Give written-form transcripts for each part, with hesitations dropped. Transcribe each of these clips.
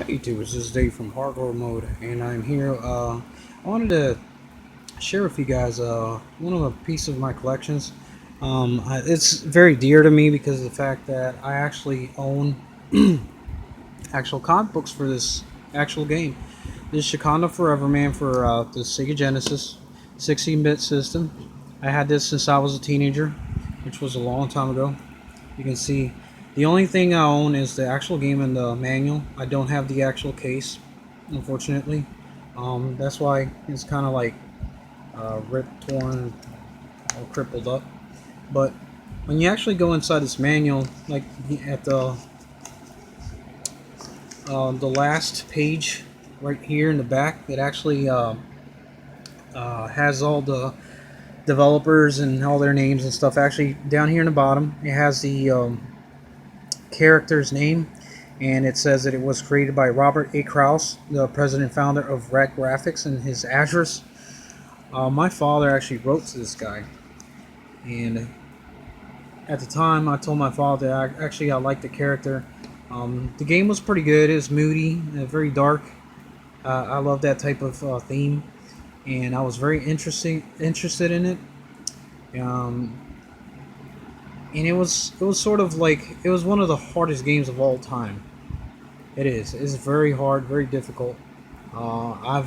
YouTube, this is Dave from Hardcore Mode, and I'm here. I wanted to share with you guys one of the pieces of my collections. It's very dear to me because of the fact that I actually own actual comic books for this actual game. This Chakan Forever Man for the Sega Genesis 16-bit system. I had this since I was a teenager, which was a long time ago. You can see the only thing I own is the actual game and the manual. I don't have the actual case, unfortunately. That's why it's kind of like ripped, torn, or crippled up. But when you actually go inside this manual, like at the last page right here in the back, it actually has all the developers and all their names and stuff. Actually, down here in the bottom, it has the character's name, and it says that it was created by Robert A. Kraus, the president and founder of Red Graphics, and his address. My father actually wrote to this guy, and at the time I told my father I liked the character. The game was pretty good. It was moody, very dark. I love that type of theme, and I was very interested in it. Um, and it was sort of like it was one of the hardest games of all time. It is. It's very hard, very difficult. I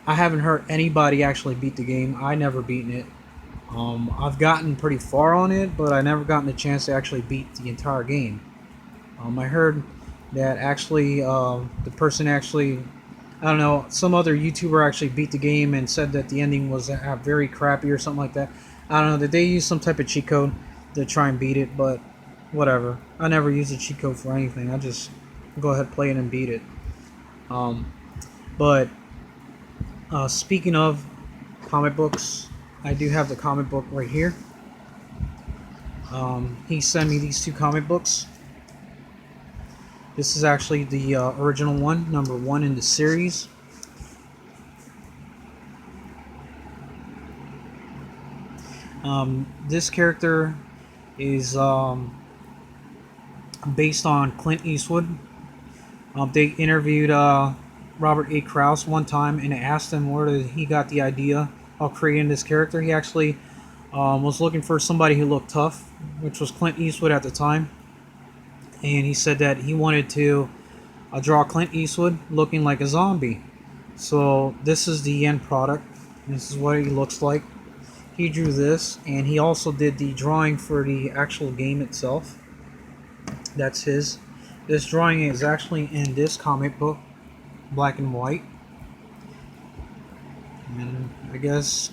haven't heard anybody actually beat the game. I never beaten it. I've gotten pretty far on it, but I never gotten the chance to actually beat the entire game. I heard that actually the person actually, I don't know, some other YouTuber actually beat the game and said that the ending was very crappy or something like that. I don't know, that they used some type of cheat code to try and beat it, but whatever. I never use a cheat code for anything. I just go ahead, play it, and beat it. Um, but speaking of comic books, I do have the comic book right here. He sent me these two comic books. This is actually the original one, number 1 in the series. This character is based on Clint Eastwood. They interviewed Robert A. Kraus one time and asked him where he got the idea of creating this character. He actually was looking for somebody who looked tough, which was Clint Eastwood at the time. And he said that he wanted to draw Clint Eastwood looking like a zombie. So this is the end product. This is what he looks like. He drew this, and he also did the drawing for the actual game itself. That's his. This drawing is actually in this comic book, black and white. And I guess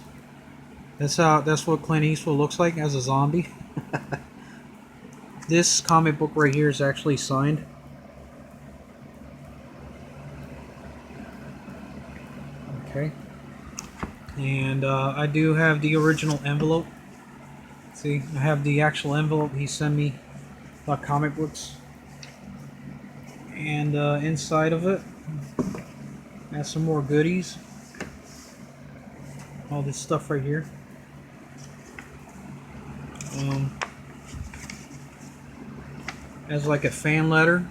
that's what Clint Eastwood looks like as a zombie. This comic book right here is actually signed. Okay. And I do have the original envelope. See, I have the actual envelope he sent me, like comic books. And inside of it has some more goodies. All this stuff right here. As like a fan letter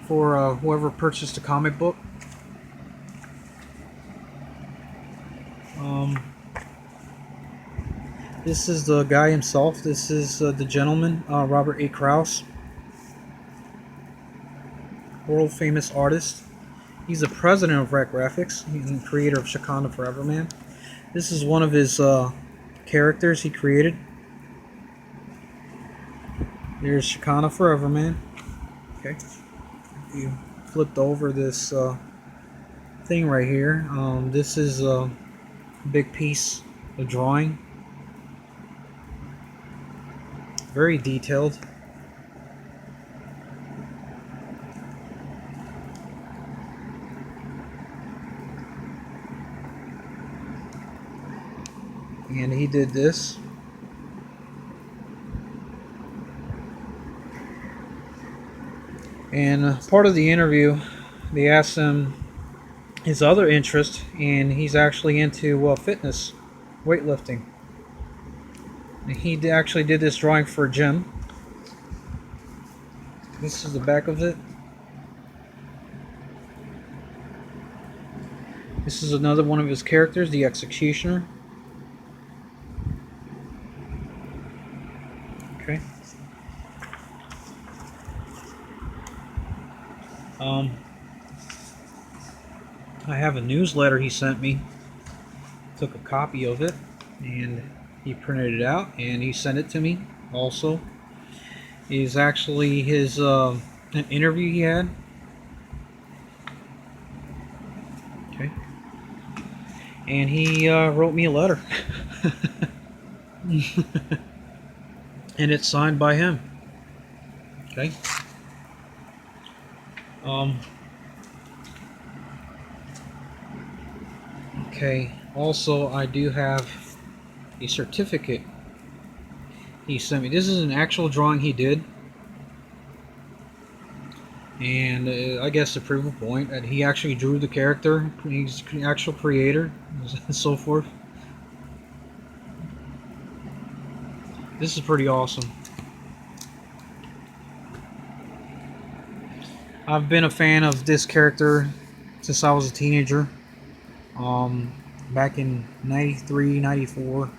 for whoever purchased the comic book. This is the guy himself. This is the gentleman, Robert A. Kraus, world famous artist. He's the president of Red Graphics. He's the creator of Chakan Forever Man. This is one of his characters he created. There's Chakan Forever Man. Okay, you flipped over this thing right here. This is a big piece of drawing. Very detailed. And he did this. And part of the interview, they asked him his other interest, and he's actually into fitness, weightlifting. And he actually did this drawing for a gym. This is the back of it. This is another one of his characters, the Executioner. Okay. Um, I have a newsletter he sent me. Took a copy of it and he printed it out and he sent it to me. Also, is actually his an interview he had. Okay. And he wrote me a letter. And it's signed by him. Okay. Um, okay. Also, I do have a certificate he sent me. This is an actual drawing he did. And I guess to prove a point that he actually drew the character. He's the actual creator and so forth. This is pretty awesome. I've been a fan of this character since I was a teenager. Back in 93, 94.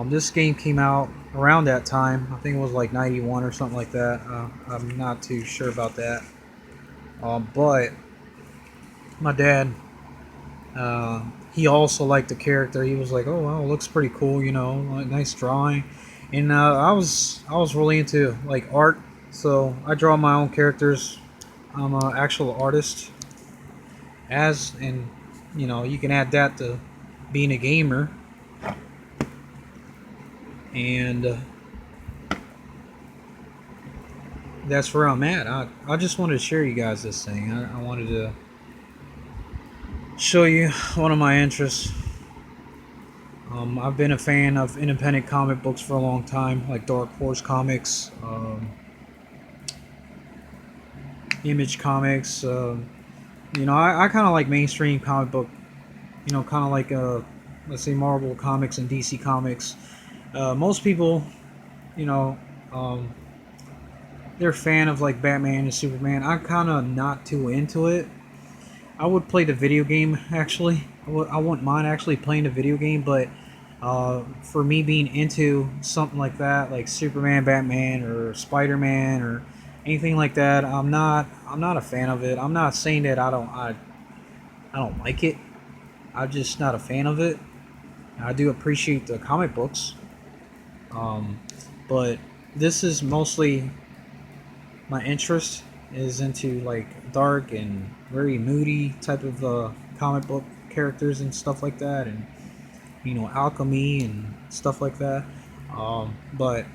This game came out around that time. I think it was like 91 or something like that. I'm not too sure about that. But my dad, he also liked the character. He was like, "Oh wow, it looks pretty cool, you know, like, nice drawing." And I was really into like art, so I draw my own characters. I'm an actual artist, and you know, you can add that to being a gamer. And that's where I'm at. I just wanted to share you guys this thing. I wanted to show you one of my interests. I've been a fan of independent comic books for a long time, like Dark Horse Comics, Image Comics. You know, I kind of like mainstream comic book. You know, kind of like let's say Marvel Comics and DC Comics. Most people, you know, um, they're a fan of like Batman and Superman. I'm kind of not too into it. I would play the video game actually. I wouldn't mind actually playing the video game, but for me being into something like that, like Superman, Batman, or Spider-Man, or anything like that, I'm not a fan of it. I'm not saying that I don't like it. I'm just not a fan of it. I do appreciate the comic books, um, but this is mostly my interest is into like dark and very moody type of comic book characters and stuff like that, and you know, alchemy and stuff like that. But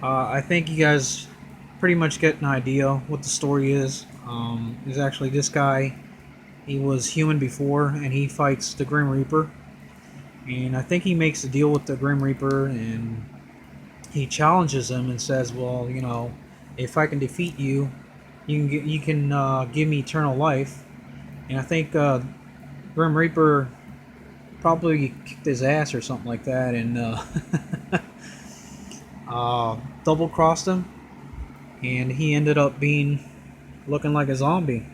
I think you guys pretty much get an idea what the story is. Is actually this guy. He was human before, and he fights the Grim Reaper. And I think he makes a deal with the Grim Reaper, and he challenges him and says, "Well, you know, if I can defeat you, you can give me eternal life." And I think Grim Reaper probably kicked his ass or something like that, and double crossed him, and he ended up being looking like a zombie.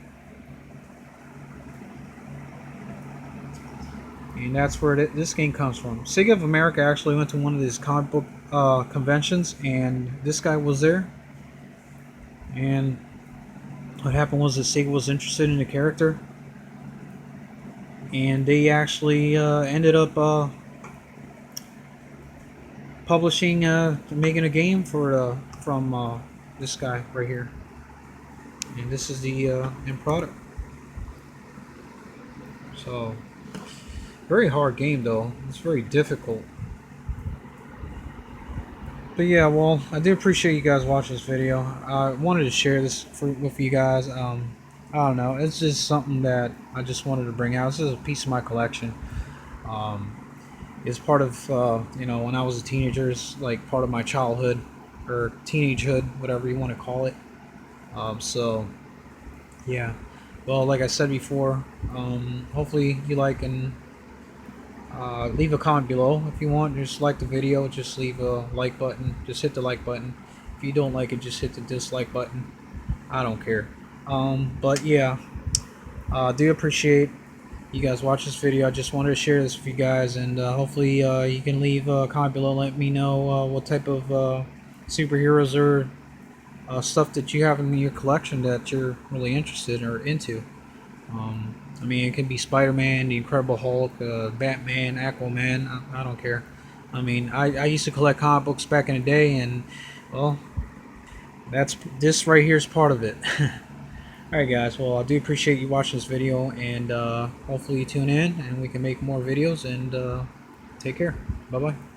And that's where this game comes from. Sega of America actually went to one of these comic book conventions, and this guy was there. And what happened was that Sega was interested in the character, and they actually ended up publishing, making a game for from this guy right here. And this is the end product. So, very hard game though. It's very difficult. But yeah, well, I do appreciate you guys watching this video. I wanted to share this with you guys. I don't know. It's just something that I just wanted to bring out. This is a piece of my collection. Um, it's part of, you know, when I was a teenager, it's like part of my childhood or teenagehood, whatever you want to call it. So, yeah. Well, like I said before, hopefully you like and leave a comment below if you want. Just like the video, just leave a like button. Just hit the like button. If If you don't like it, just hit the dislike button. I don't care. But yeah, do appreciate you guys watch this video. I just wanted to share this with you guys, and hopefully you can leave a comment below. Let me know what type of superheroes or stuff that you have in your collection that you're really interested or into. I mean, it could be Spider-Man, the Incredible Hulk, Batman, Aquaman. I don't care. I mean, I used to collect comic books back in the day, and well, that's this right here is part of it. Alright guys, well I do appreciate you watching this video, and hopefully you tune in and we can make more videos, and take care. Bye bye.